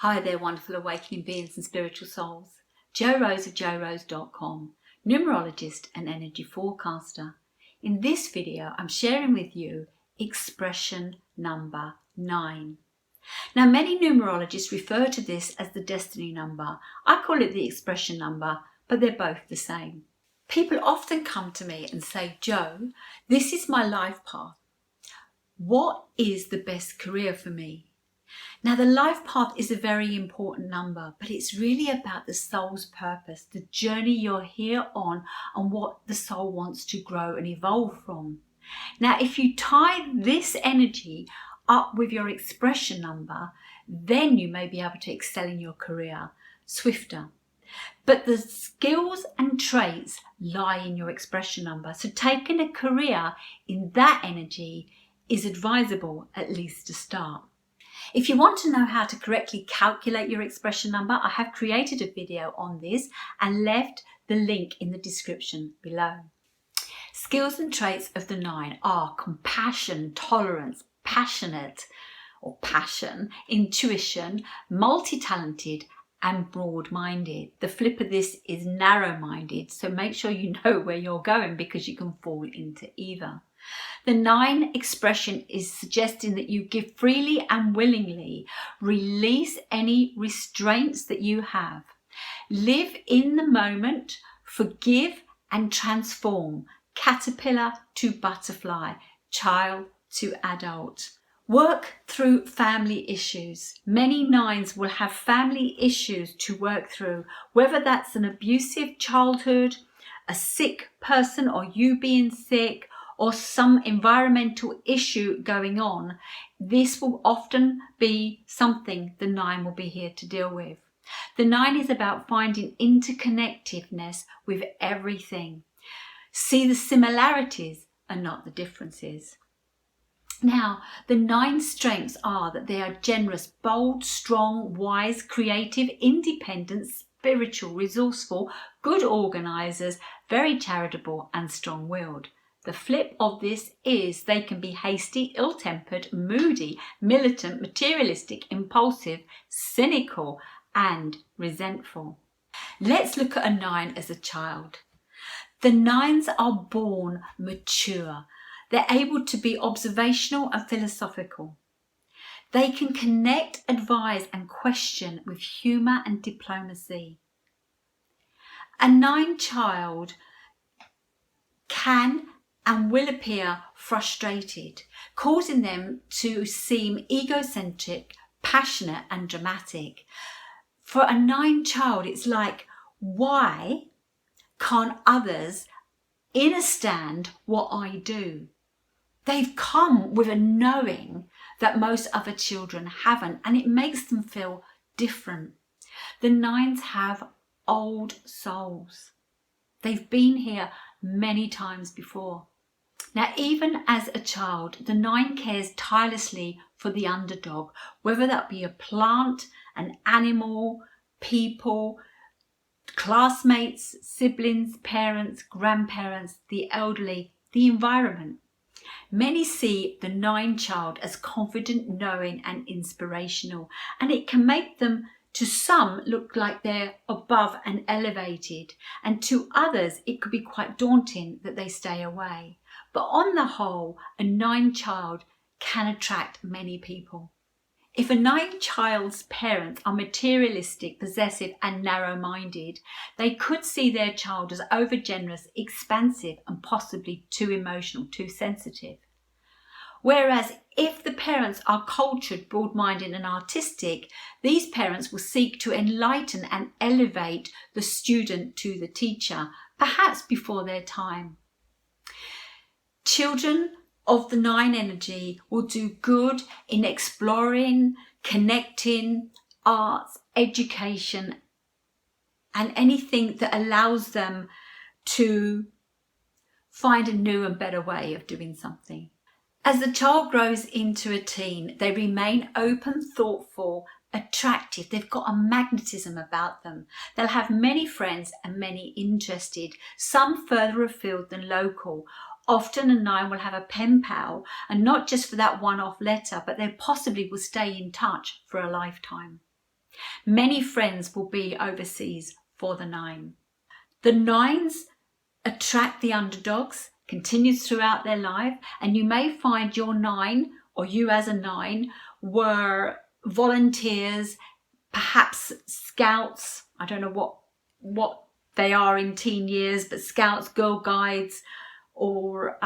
Hi there, wonderful awakening beings and spiritual souls. Jo Rose of JoRose.com, numerologist and energy forecaster. In this video, I'm sharing with you expression number 9. Now, many numerologists refer to this as the destiny number. I call it the expression number, but they're both the same. People often come to me and say, Jo, this is my life path. What is the best career for me? Now, the life path is a very important number, but it's really about the soul's purpose, the journey you're here on, and what the soul wants to grow and evolve from. Now, if you tie this energy up with your expression number, then you may be able to excel in your career swifter. But the skills and traits lie in your expression number. So taking a career in that energy is advisable, at least to start. If you want to know how to correctly calculate your expression number, I have created a video on this and left the link in the description below. Skills and traits of the 9 are compassion, tolerance, passionate or passion, intuition, multi-talented and broad-minded. The flip of this is narrow-minded, so make sure you know where you're going because you can fall into either. The 9 expression is suggesting that you give freely and willingly, release any restraints that you have, live in the moment, forgive and transform, caterpillar to butterfly, child to adult. Work through family issues. Many 9s will have family issues to work through, whether that's an abusive childhood, a sick person or you being sick, or some environmental issue going on. This will often be something the 9 will be here to deal with. The 9 is about finding interconnectedness with everything. See the similarities and not the differences. Now, the 9 strengths are that they are generous, bold, strong, wise, creative, independent, spiritual, resourceful, good organisers, very charitable and strong-willed. The flip of this is they can be hasty, ill-tempered, moody, militant, materialistic, impulsive, cynical and resentful. Let's look at a 9 as a child. The 9s are born mature. They're able to be observational and philosophical. They can connect, advise and question with humour and diplomacy. A 9 child can and will appear frustrated, causing them to seem egocentric, passionate and dramatic. For a 9 child, it's like, why can't others understand what I do? They've come with a knowing that most other children haven't, and it makes them feel different. The 9s have old souls. They've been here many times before. Now, even as a child, the 9 cares tirelessly for the underdog, whether that be a plant, an animal, people, classmates, siblings, parents, grandparents, the elderly, the environment. Many see the 9 child as confident, knowing and inspirational, and it can make them, to some, look like they're above and elevated, and to others it could be quite daunting that they stay away. But on the whole, a 9 child can attract many people. If a 9 child's parents are materialistic, possessive and narrow-minded, they could see their child as overgenerous, expansive and possibly too emotional, too sensitive. Whereas if the parents are cultured, broad-minded and artistic, these parents will seek to enlighten and elevate the student to the teacher, perhaps before their time. Children of the 9 energy will do good in exploring, connecting, arts, education and anything that allows them to find a new and better way of doing something. As the child grows into a teen, they remain open, thoughtful, attractive. They've got a magnetism about them. They'll have many friends and many interested, some further afield than local. Often a 9 will have a pen pal, and not just for that one-off letter, but they possibly will stay in touch for a lifetime. Many friends will be overseas for the 9. The 9s attract the underdogs, continues throughout their life, and you may find your 9 or you as a 9 were volunteers, perhaps scouts. I don't know what they are in teen years, but scouts, Girl Guides, or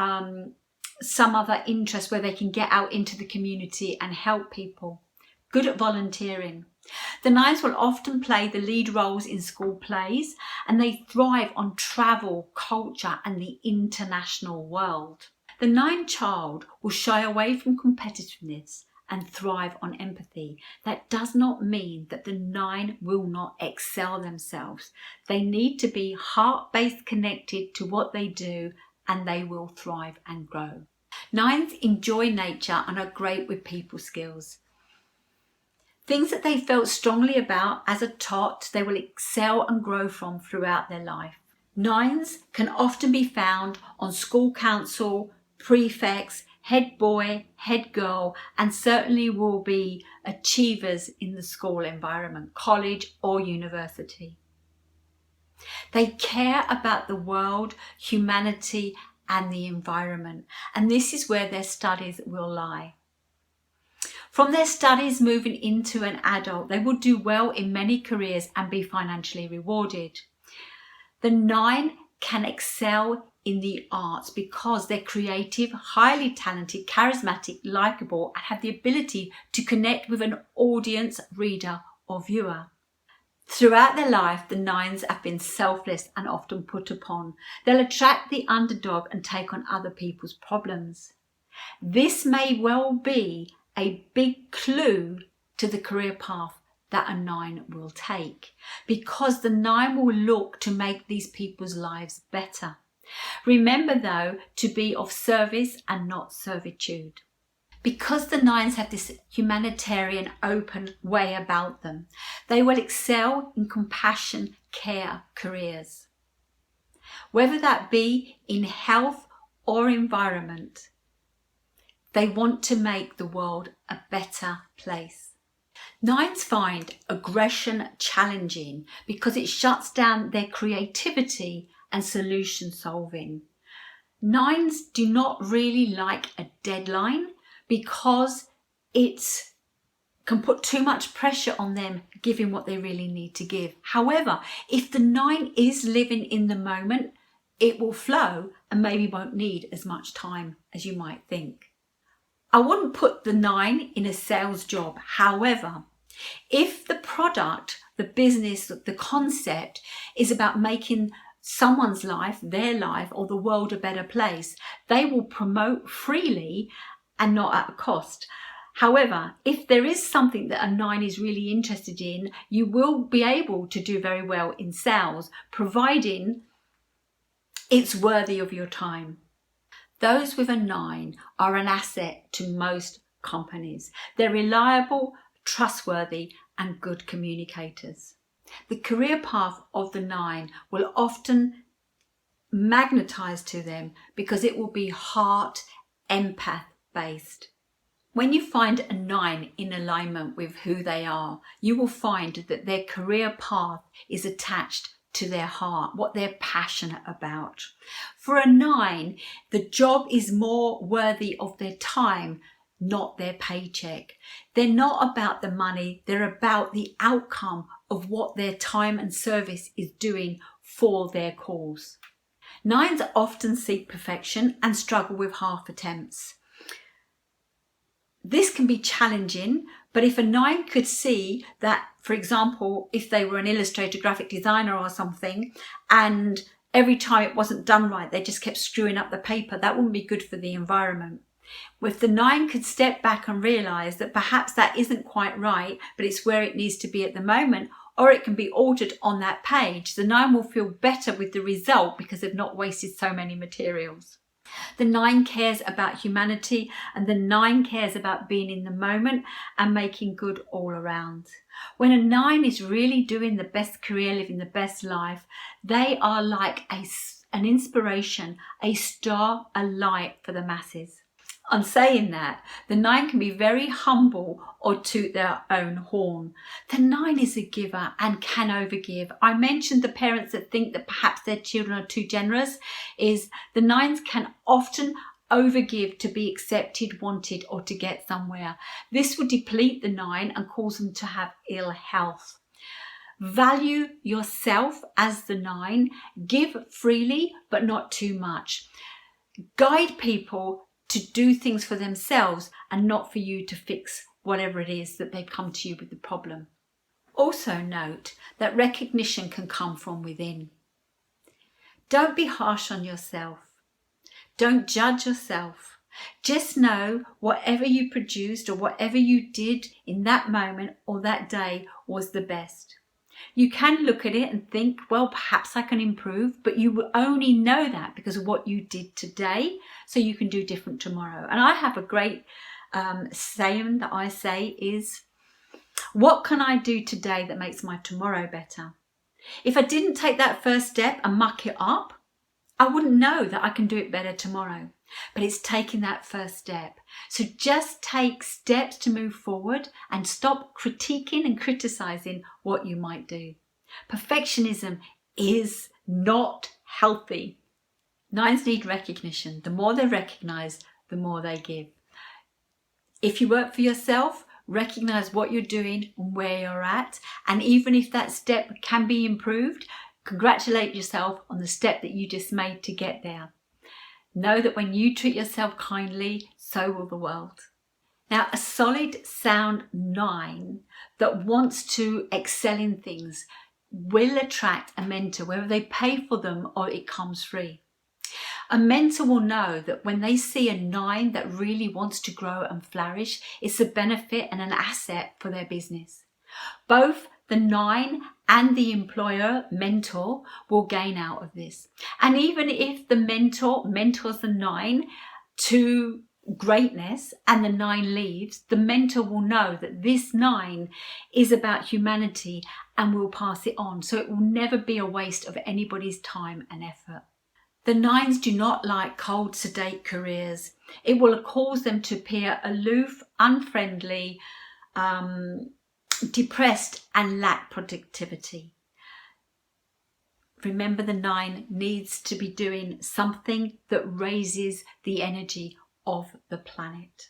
some other interest where they can get out into the community and help people. Good at volunteering. The 9s will often play the lead roles in school plays, and they thrive on travel, culture and the international world. The 9 child will shy away from competitiveness and thrive on empathy. That does not mean that the 9 will not excel themselves. They need to be heart-based connected to what they do, and they will thrive and grow. 9s enjoy nature and are great with people skills. Things that they felt strongly about as a tot, they will excel and grow from throughout their life. 9s can often be found on school council, prefects, head boy, head girl, and certainly will be achievers in the school environment, college or university. They care about the world, humanity and the environment, and this is where their studies will lie. From their studies moving into an adult, they will do well in many careers and be financially rewarded. The 9 can excel in the arts because they're creative, highly talented, charismatic, likable, and have the ability to connect with an audience, reader or viewer. Throughout their life, the 9s have been selfless and often put upon. They'll attract the underdog and take on other people's problems. This may well be a big clue to the career path that a 9 will take, because the 9 will look to make these people's lives better. Remember though, to be of service and not servitude. Because the 9s have this humanitarian, open way about them, they will excel in compassion, care careers. Whether that be in health or environment, they want to make the world a better place. 9s find aggression challenging because it shuts down their creativity and solution solving. 9s do not really like a deadline because it can put too much pressure on them giving what they really need to give. However, if the 9 is living in the moment, it will flow and maybe won't need as much time as you might think. I wouldn't put the 9 in a sales job. However, if the product, the business, the concept is about making someone's life, their life or the world a better place, they will promote freely and not at a cost. However, if there is something that a 9 is really interested in, you will be able to do very well in sales, providing it's worthy of your time. Those with a 9 are an asset to most companies. They're reliable, trustworthy and good communicators. The career path of the 9 will often magnetize to them because it will be heart, empath based. When you find a 9 in alignment with who they are, you will find that their career path is attached to their heart, what they're passionate about. For a 9, the job is more worthy of their time, not their paycheck. They're not about the money, they're about the outcome of what their time and service is doing for their cause. 9s often seek perfection and struggle with half attempts. This can be challenging, but if a 9 could see that, for example, if they were an illustrator, graphic designer or something, and every time it wasn't done right, they just kept screwing up the paper, that wouldn't be good for the environment. If the 9 could step back and realise that perhaps that isn't quite right, but it's where it needs to be at the moment, or it can be altered on that page, the 9 will feel better with the result because they've not wasted so many materials. The 9 cares about humanity, and the 9 cares about being in the moment and making good all around. When a 9 is really doing the best career, living the best life, they are like an inspiration, a star, a light for the masses. On saying that, the 9 can be very humble or toot their own horn. The 9 is a giver and can overgive. I mentioned the parents that think that perhaps their children are too generous. The 9s can often overgive to be accepted, wanted, or to get somewhere. This will deplete the 9 and cause them to have ill health. Value yourself as the 9. Give freely, but not too much. Guide people to do things for themselves and not for you to fix whatever it is that they've come to you with the problem. Also note that recognition can come from within. Don't be harsh on yourself. Don't judge yourself. Just know whatever you produced or whatever you did in that moment or that day was the best. You can look at it and think, well, perhaps I can improve, but you will only know that because of what you did today, so you can do different tomorrow. And I have a great saying that I say is, what can I do today that makes my tomorrow better? If I didn't take that first step and muck it up, I wouldn't know that I can do it better tomorrow. But it's taking that first step. So just take steps to move forward and stop critiquing and criticizing what you might do. Perfectionism is not healthy. 9s need recognition. The more they recognize, the more they give. If you work for yourself, recognize what you're doing and where you're at. And even if that step can be improved, congratulate yourself on the step that you just made to get there. Know that when you treat yourself kindly, so will the world. Now, a solid, sound 9 that wants to excel in things will attract a mentor, whether they pay for them or it comes free. A mentor will know that when they see a 9 that really wants to grow and flourish, it's a benefit and an asset for their business. Both the 9 and the mentor will gain out of this. And even if the mentor mentors the 9 to greatness and the 9 leaves, the mentor will know that this 9 is about humanity and will pass it on. So it will never be a waste of anybody's time and effort. The 9s do not like cold, sedate careers. It will cause them to appear aloof, unfriendly, depressed and lack productivity. Remember, the 9 needs to be doing something that raises the energy of the planet.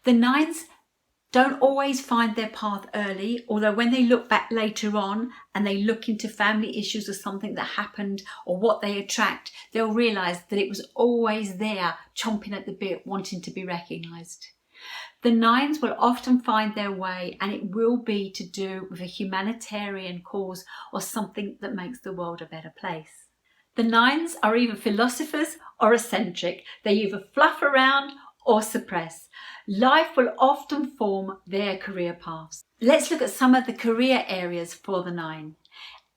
The 9s don't always find their path early, although when they look back later on and they look into family issues or something that happened or what they attract, they'll realise that it was always there, chomping at the bit, wanting to be recognised. The 9s will often find their way, and it will be to do with a humanitarian cause or something that makes the world a better place. The 9s are either philosophers or eccentric. They either fluff around or suppress. Life will often form their career paths. Let's look at some of the career areas for the 9.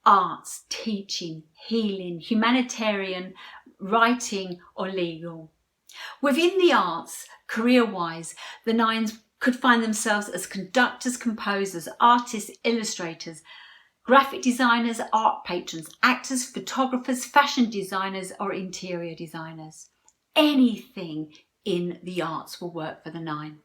Arts, teaching, healing, humanitarian, writing or legal. Within the arts, career-wise, the 9s could find themselves as conductors, composers, artists, illustrators, graphic designers, art patrons, actors, photographers, fashion designers or interior designers. Anything in the arts will work for the 9.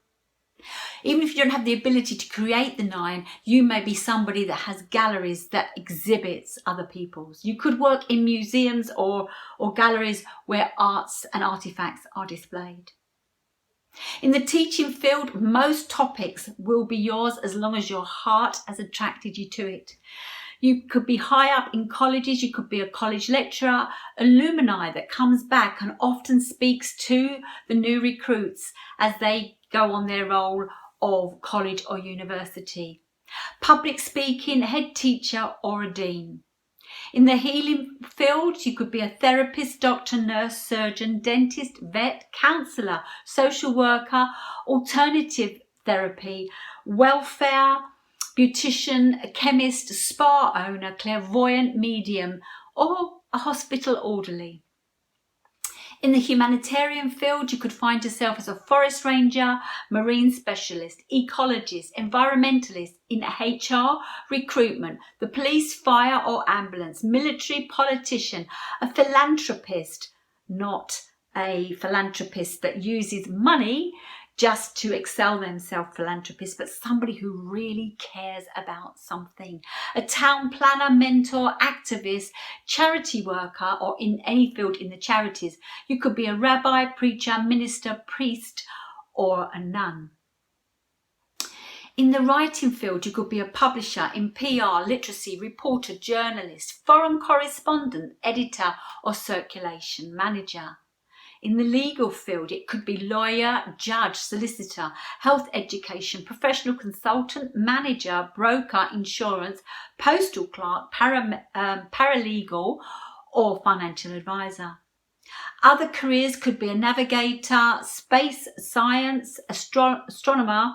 Even if you don't have the ability to create the 9, you may be somebody that has galleries that exhibits other people's. You could work in museums or galleries where arts and artifacts are displayed. In the teaching field, most topics will be yours as long as your heart has attracted you to it. You could be high up in colleges, you could be a college lecturer, alumni that comes back and often speaks to the new recruits as they go on their role of college or university. Public speaking, head teacher or a dean. In the healing field, you could be a therapist, doctor, nurse, surgeon, dentist, vet, counsellor, social worker, alternative therapy, welfare, beautician, a chemist, spa owner, clairvoyant, medium, or a hospital orderly. In the humanitarian field, you could find yourself as a forest ranger, marine specialist, ecologist, environmentalist, in HR, recruitment, the police, fire or ambulance, military, politician, a philanthropist, not a philanthropist that uses money just to excel themselves, philanthropist, but somebody who really cares about something. A town planner, mentor, activist, charity worker, or in any field in the charities. You could be a rabbi, preacher, minister, priest, or a nun. In the writing field, you could be a publisher in PR, literacy, reporter, journalist, foreign correspondent, editor, or circulation manager. In the legal field, it could be lawyer, judge, solicitor, health education, professional consultant, manager, broker, insurance, postal clerk, paralegal, or financial advisor. Other careers could be a navigator, space science, astronomer,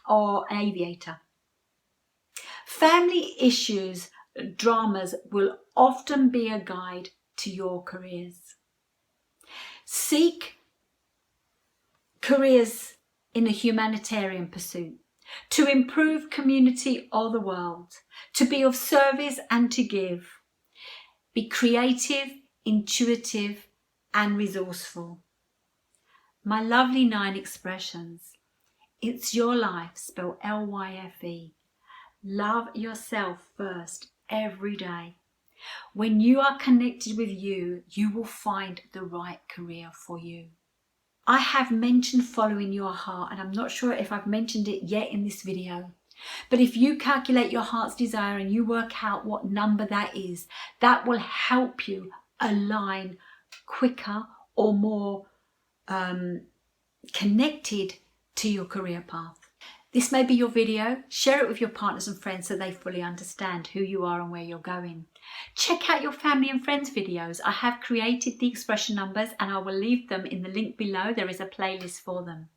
or an aviator. Family issues, dramas will often be a guide to your careers. Seek careers in a humanitarian pursuit, to improve community or the world, to be of service and to give. Be creative, intuitive, and resourceful. My lovely 9 expressions. It's your life, spelled L-Y-F-E. Love yourself first every day. When you are connected with you, you will find the right career for you. I have mentioned following your heart, and I'm not sure if I've mentioned it yet in this video. But if you calculate your heart's desire and you work out what number that is, that will help you align quicker or more connected to your career path. This may be your video. Share it with your partners and friends so they fully understand who you are and where you're going. Check out your family and friends videos. I have created the expression numbers and I will leave them in the link below. There is a playlist for them.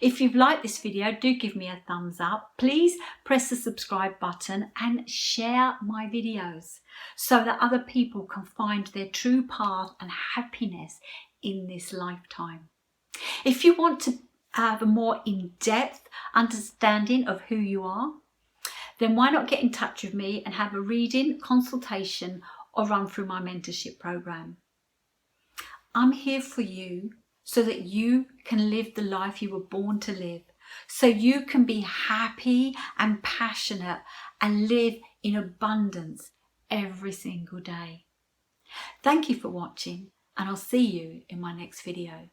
If you've liked this video, do give me a thumbs up. Please press the subscribe button and share my videos so that other people can find their true path and happiness in this lifetime. If you want to have a more in-depth understanding of who you are, then why not get in touch with me and have a reading, consultation, or run through my mentorship program. I'm here for you so that you can live the life you were born to live, so you can be happy and passionate and live in abundance every single day. Thank you for watching, and I'll see you in my next video.